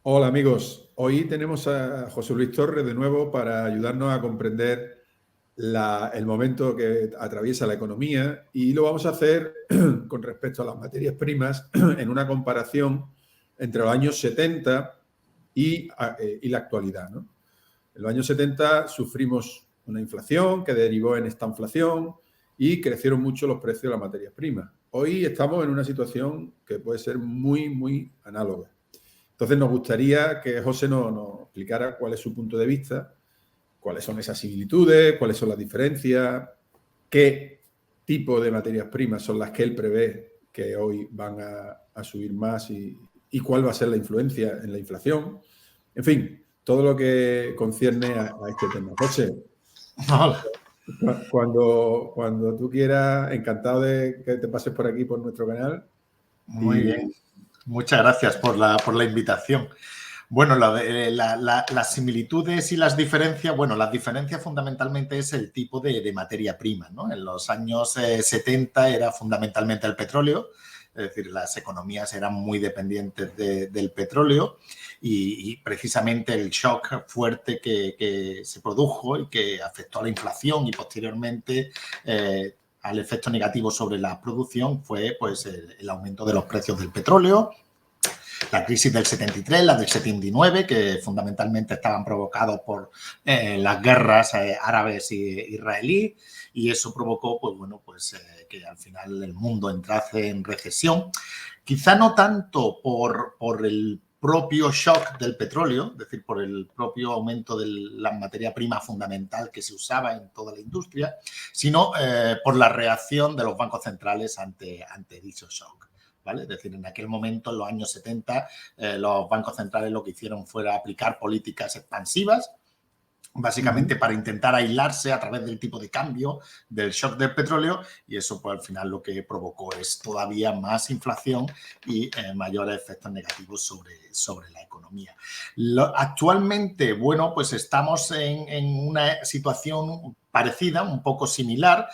Hola amigos, hoy tenemos a José Luis Torres de nuevo para ayudarnos a comprender el momento que atraviesa la economía y lo vamos a hacer con respecto a las materias primas en una comparación entre los años 70 y la actualidad, ¿no? En los años 70 sufrimos una inflación que derivó en esta inflación y crecieron mucho los precios de las materias primas. Hoy estamos en una situación que puede ser muy análoga. Entonces nos gustaría que José nos explicara cuál es su punto de vista, cuáles son esas similitudes, cuáles son las diferencias, qué tipo de materias primas son las que él prevé que hoy van a subir más y cuál va a ser la influencia en la inflación. En fin, todo lo que concierne a este tema. José, Hola. cuando tú quieras, encantado de que te pases por aquí, por nuestro canal. Muy bien. Muchas gracias por la invitación. Bueno, las similitudes y las diferencias, bueno, las diferencias fundamentalmente es el tipo de materia prima, ¿no? En los años 70 era fundamentalmente el petróleo, es decir, las economías eran muy dependientes del petróleo y precisamente el shock fuerte que se produjo y que afectó a la inflación y posteriormente al efecto negativo sobre la producción fue pues, el aumento de los precios del petróleo, la crisis del 73, la del 79, que fundamentalmente estaban provocados por las guerras árabes e israelíes, y eso provocó pues, bueno, que al final el mundo entrase en recesión. Quizá no tanto por el propio shock del petróleo, es decir, por el propio aumento de la materia prima fundamental que se usaba en toda la industria, sino por la reacción de los bancos centrales ante dicho shock. ¿Vale? Es decir, en aquel momento, en los años 70, los bancos centrales lo que hicieron fue aplicar políticas expansivas, básicamente para intentar aislarse a través del tipo de cambio del shock del petróleo, y eso pues al final lo que provocó es todavía más inflación y mayores efectos negativos sobre la economía. Actualmente, bueno, pues estamos en una situación parecida, un poco similar.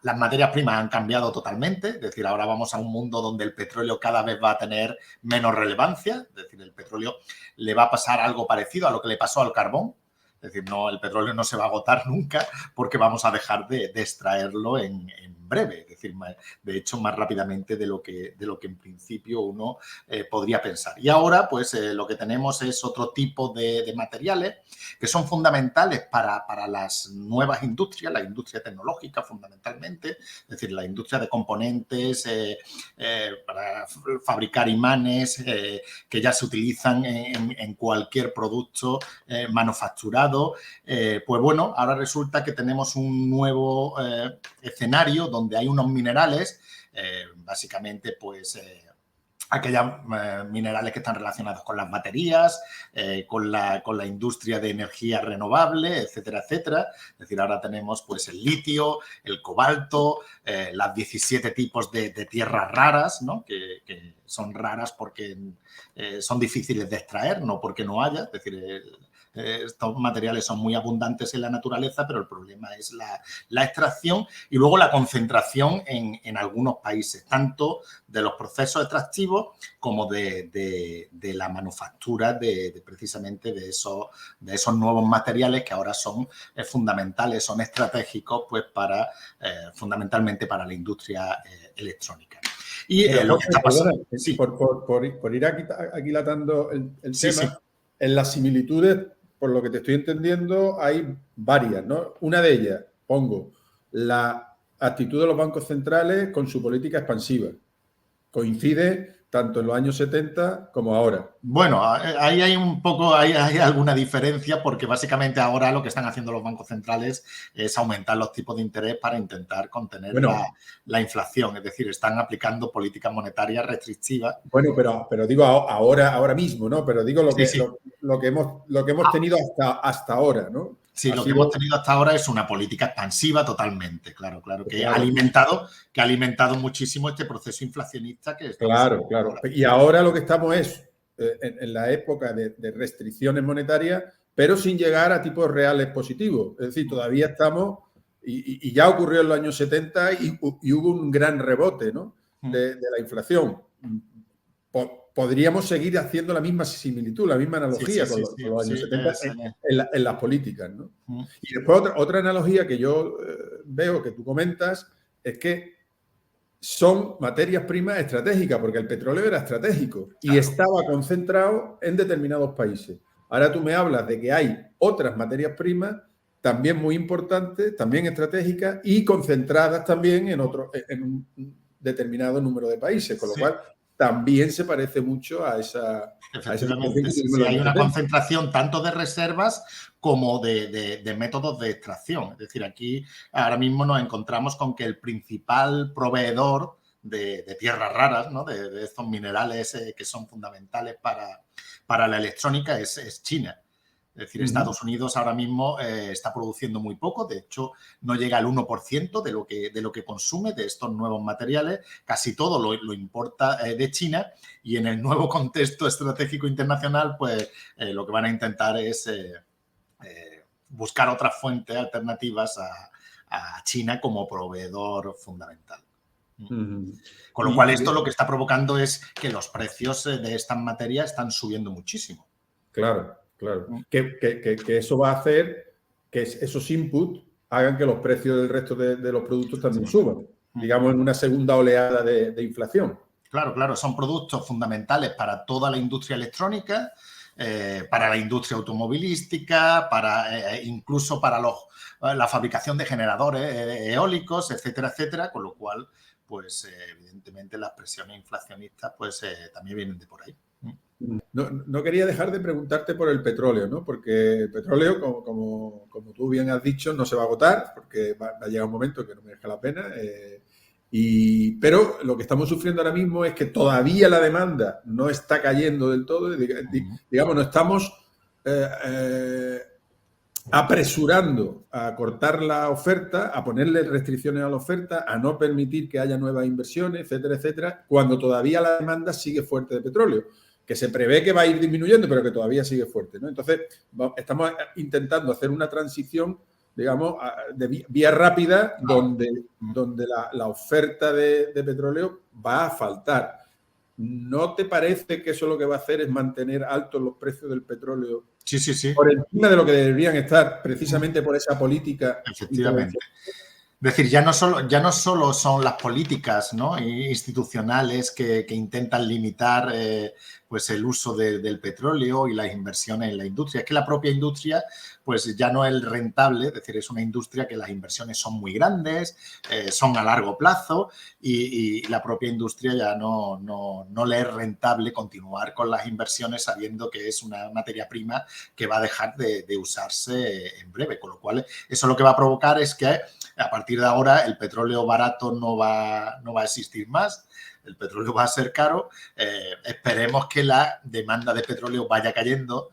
Las materias primas han cambiado totalmente, es decir, ahora vamos a un mundo donde el petróleo cada vez va a tener menos relevancia, es decir, el petróleo le va a pasar algo parecido a lo que le pasó al carbón. Es decir, no, el petróleo no se va a agotar nunca porque vamos a dejar de extraerlo en breve, es decir, de hecho, más rápidamente de lo que en principio uno podría pensar. Y ahora, pues, lo que tenemos es otro tipo de materiales que son fundamentales para las nuevas industrias, la industria tecnológica fundamentalmente, es decir, la industria de componentes para fabricar imanes que ya se utilizan en cualquier producto manufacturado. Pues bueno, ahora resulta que tenemos un nuevo escenario donde hay unos minerales, básicamente pues aquellos minerales que están relacionados con las baterías, con la industria de energía renovable, etcétera, etcétera. Es decir, ahora tenemos pues el litio, el cobalto, las 17 tipos de tierras raras, ¿no? que son raras porque son difíciles de extraer, no porque no haya. Es decir, estos materiales son muy abundantes en la naturaleza, pero el problema es la extracción y luego la concentración en algunos países, tanto de los procesos extractivos como de la manufactura precisamente de esos nuevos materiales que ahora son fundamentales, son estratégicos pues fundamentalmente para la industria electrónica. Y lo que está pasando... Perdona, sí. por ir aquilatando el tema, sí. En las similitudes, por lo que te estoy entendiendo, hay varias, ¿no? Una de ellas, pongo, la actitud de los bancos centrales con su política expansiva. Coincide tanto en los años 70 como ahora. Bueno, ahí hay un poco, hay alguna diferencia porque básicamente ahora lo que están haciendo los bancos centrales es aumentar los tipos de interés para intentar contener la inflación. Es decir, están aplicando políticas monetarias restrictivas. Bueno, pero digo ahora mismo, ¿no? Pero digo lo que hemos tenido hasta ahora, ¿no? Sí, lo que hemos tenido hasta ahora es una política expansiva totalmente, claro, que ha alimentado muchísimo este proceso inflacionista que estamos Claro. Ahora. Y ahora lo que estamos es en la época de restricciones monetarias, pero sin llegar a tipos reales positivos. Es decir, todavía estamos, y ya ocurrió en los años 70 y hubo un gran rebote, ¿no? de la inflación. podríamos seguir haciendo la misma similitud, la misma analogía con los años 70 en las políticas, ¿no? Y después otra analogía que yo veo que tú comentas es que son materias primas estratégicas, porque el petróleo era estratégico y estaba concentrado en determinados países. Ahora tú me hablas de que hay otras materias primas también muy importantes, también estratégicas y concentradas también en un determinado número de países, con lo cual también se parece mucho a esa... Efectivamente, sí, hay una concentración tanto de reservas como de métodos de extracción. Es decir, aquí ahora mismo nos encontramos con que el principal proveedor de tierras raras, ¿no? de estos minerales que son fundamentales para la electrónica es China. Es decir, Estados Unidos ahora mismo está produciendo muy poco, de hecho no llega al 1% de lo que consume de estos nuevos materiales, casi todo lo importa de China, y en el nuevo contexto estratégico internacional pues lo que van a intentar es buscar otras fuentes alternativas a China como proveedor fundamental. Con lo cual esto lo que está provocando es que los precios de estas materias están subiendo muchísimo. Claro. Claro, que eso va a hacer que esos inputs hagan que los precios del resto de los productos también suban, digamos, en una segunda oleada de inflación. Claro, son productos fundamentales para toda la industria electrónica, para la industria automovilística, incluso para la fabricación de generadores eólicos, etcétera, etcétera, con lo cual, pues, evidentemente las presiones inflacionistas pues también vienen de por ahí. No quería dejar de preguntarte por el petróleo, ¿no? Porque el petróleo, como tú bien has dicho, no se va a agotar, porque va a llegar un momento que no merezca la pena. Pero lo que estamos sufriendo ahora mismo es que todavía la demanda no está cayendo del todo. Digamos, no estamos apresurando a cortar la oferta, a ponerle restricciones a la oferta, a no permitir que haya nuevas inversiones, etcétera, etcétera, cuando todavía la demanda sigue fuerte de petróleo, que se prevé que va a ir disminuyendo, pero que todavía sigue fuerte, ¿no? Entonces, estamos intentando hacer una transición, digamos, de vía rápida, donde la oferta de petróleo va a faltar. ¿No te parece que eso lo que va a hacer es mantener altos los precios del petróleo? Sí. Por encima de lo que deberían estar, precisamente por esa política. Efectivamente. Es decir, ya no solo son las políticas, ¿no?, institucionales que intentan limitar pues el uso del petróleo y las inversiones en la industria. Es que la propia industria pues ya no es rentable, es decir, es una industria que las inversiones son muy grandes, son a largo plazo y la propia industria ya no le es rentable continuar con las inversiones sabiendo que es una materia prima que va a dejar de usarse en breve. Con lo cual, eso lo que va a provocar es que a partir de ahora el petróleo barato no va a existir más, el petróleo va a ser caro. Esperemos que la demanda de petróleo vaya cayendo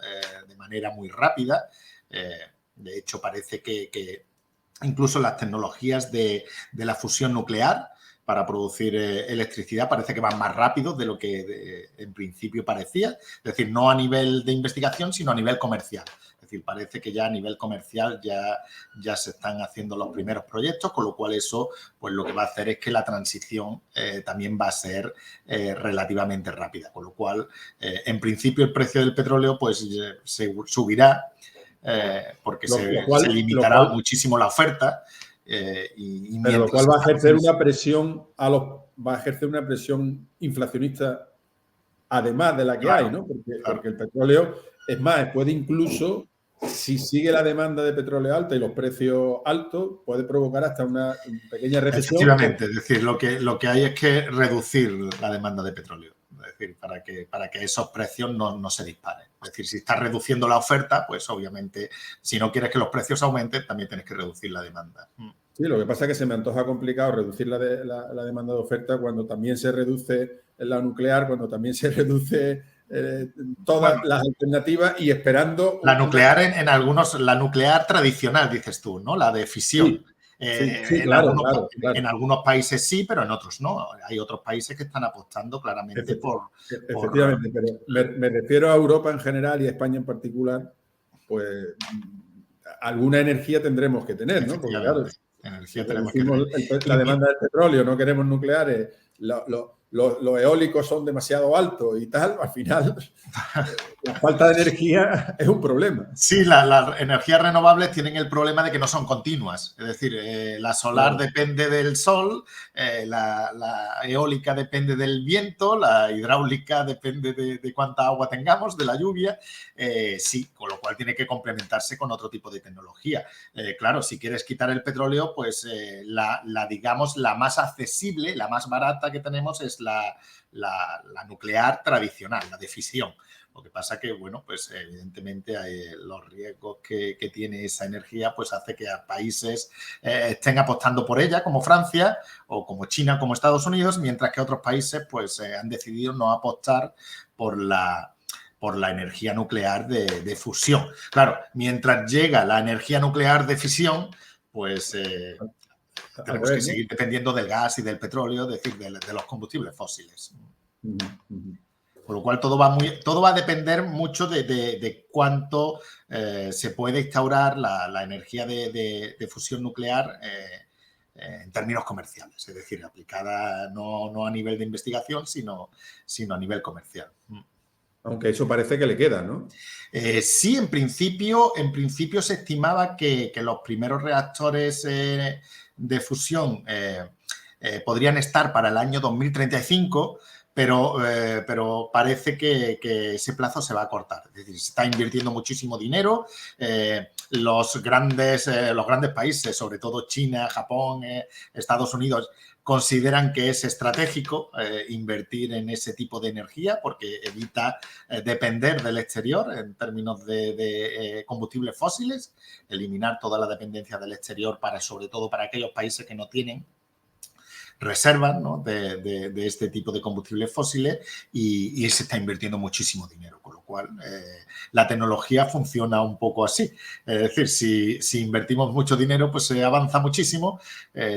de manera muy rápida. De hecho, parece que incluso las tecnologías de la fusión nuclear para producir electricidad parece que van más rápido de lo que en principio parecía. Es decir, no a nivel de investigación, sino a nivel comercial. Es decir, parece que ya a nivel comercial ya se están haciendo los primeros proyectos, con lo cual eso pues lo que va a hacer es que la transición también va a ser relativamente rápida. Con lo cual, en principio, el precio del petróleo pues se subirá porque se limitará muchísimo la oferta. Pero lo cual va a ejercer una presión una presión inflacionista además de la que hay, ¿no? Porque el petróleo, es más, puede incluso, si sigue la demanda de petróleo alta y los precios altos, puede provocar hasta una pequeña recesión. Efectivamente, es decir, lo que hay es que reducir la demanda de petróleo, es decir, para que esos precios no se disparen. Es decir, si estás reduciendo la oferta, pues obviamente, si no quieres que los precios aumenten, también tienes que reducir la demanda. Sí, lo que pasa es que se me antoja complicado reducir la demanda de oferta cuando también se reduce la nuclear, cuando también se reduce todas las alternativas y esperando... La nuclear la nuclear tradicional, dices tú, ¿no? La de fisión. Sí, claro. En algunos países sí, pero en otros no. Hay otros países que están apostando claramente por... Efectivamente, pero me refiero a Europa en general y a España en particular, pues alguna energía tendremos que tener, ¿no? Porque claro, energía tenemos que tener. La demanda del petróleo, no queremos nucleares, los eólicos son demasiado altos y tal, al final la falta de energía es un problema. Sí, las energías renovables tienen el problema de que no son continuas. Es decir, la solar depende del sol, la eólica depende del viento, la hidráulica depende de cuánta agua tengamos, de la lluvia. Sí, con lo cual tiene que complementarse con otro tipo de tecnología. Claro, si quieres quitar el petróleo, pues digamos, la más accesible, la más barata que tenemos es la nuclear tradicional, la de fisión. Lo que pasa que, bueno, pues evidentemente los riesgos que tiene esa energía pues hace que a países estén apostando por ella, como Francia o como China, como Estados Unidos, mientras que otros países pues han decidido no apostar por la energía nuclear de fusión. Claro, mientras llega la energía nuclear de fisión, pues tenemos que seguir dependiendo del gas y del petróleo, es decir, de los combustibles fósiles. Con lo cual todo va a depender mucho de cuánto se puede instaurar la energía de fusión nuclear en términos comerciales, es decir, aplicada no a nivel de investigación, sino a nivel comercial. Aunque eso parece que le queda, ¿no? Sí, en principio se estimaba que los primeros reactores de fusión podrían estar para el año 2035, pero parece que ese plazo se va a cortar. Es decir, se está invirtiendo muchísimo dinero. Los grandes países, sobre todo China, Japón, Estados Unidos, consideran que es estratégico invertir en ese tipo de energía porque evita depender del exterior en términos de combustibles fósiles, eliminar toda la dependencia del exterior sobre todo para aquellos países que no tienen reservas, ¿no?, de este tipo de combustibles fósiles y se está invirtiendo muchísimo dinero, con lo cual la tecnología funciona un poco así. Es decir, si invertimos mucho dinero, pues se avanza muchísimo,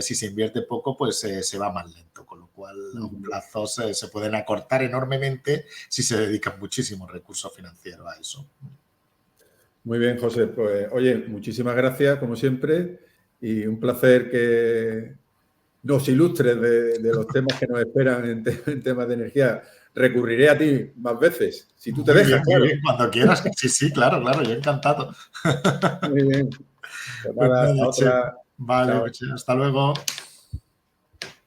si se invierte poco, pues se va más lento, con lo cual los plazos se pueden acortar enormemente si se dedican muchísimos recursos financieros a eso. Muy bien, José. Pues, oye, muchísimas gracias, como siempre, y un placer que nos ilustres de los temas que nos esperan en temas de energía. Recurriré a ti más veces, si tú te dejas. Muy bien, cuando quieras. Sí, claro, yo encantado. Muy bien. Pues nada, hasta otra. Vale, hasta luego.